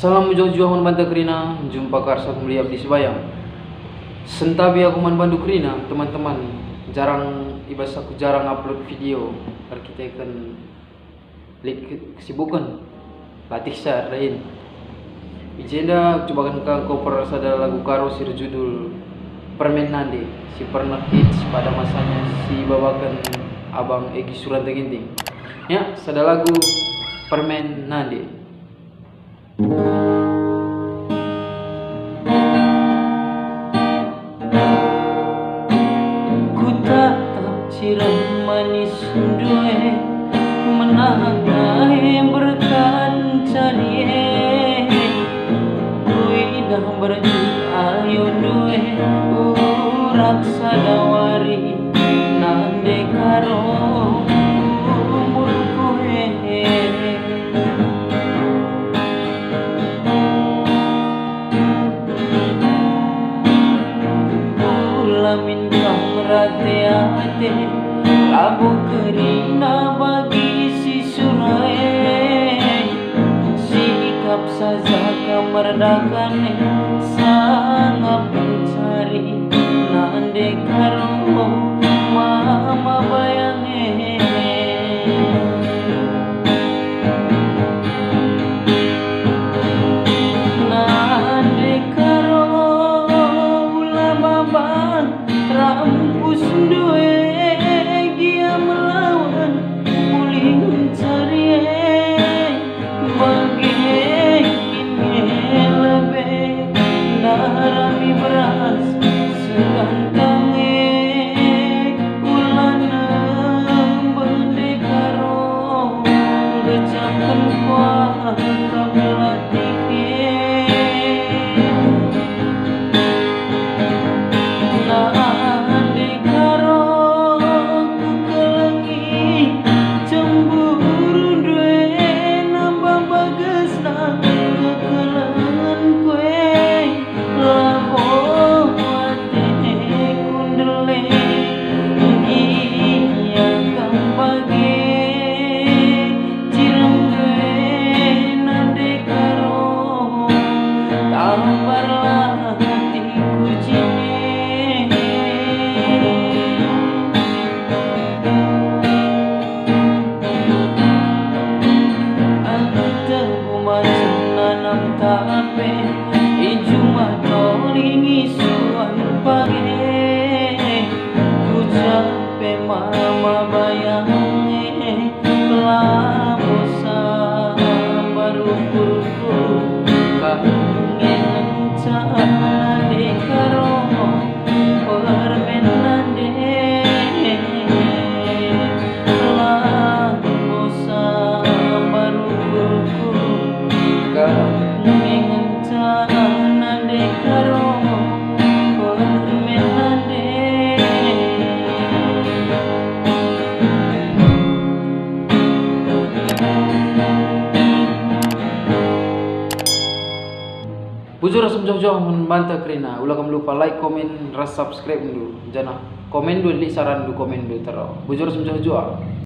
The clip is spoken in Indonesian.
Salam jauh-jauh banta kerina, jumpa karsa kembali abdi sebayang. Sentabi aku bandu kerina, teman-teman. Jarang ibas aku jarang upload video. Karena kita kan kesibukan. Latih syar lain. Ijenda coba kan cover sada lagu karo sir judul Permen Nande. Si pernah hits pada masanya si bawakan Abang Egi Suranta Ginting. Ya, sada lagu Permen Nande. Ku tatap cirem manis due menangai berkancanie ku indah berjuayo due urak sadawari nande karo umur kue minta merhati-hati labu kerina bagi si surai sikap saja kemerdakan sangat mencari nande karo mama bayange nande karo ulama rampus due gia melawan muling cari bagi kini lebih narami beras segantang ulana bendekaro gecapkan kuah kabelatike tape ijuma tolingi suan page ku cape mama bayange lamusa baru kuru kangen cana karo permen nande lamusa baru kuru Bujur asam jauh-jauh membantah kerina. Ulah kamu lupa like, komen, subscribe dulu. Jangan komen dulu, saran dulu komen dulu terus. Bujur asam jauh-jauh.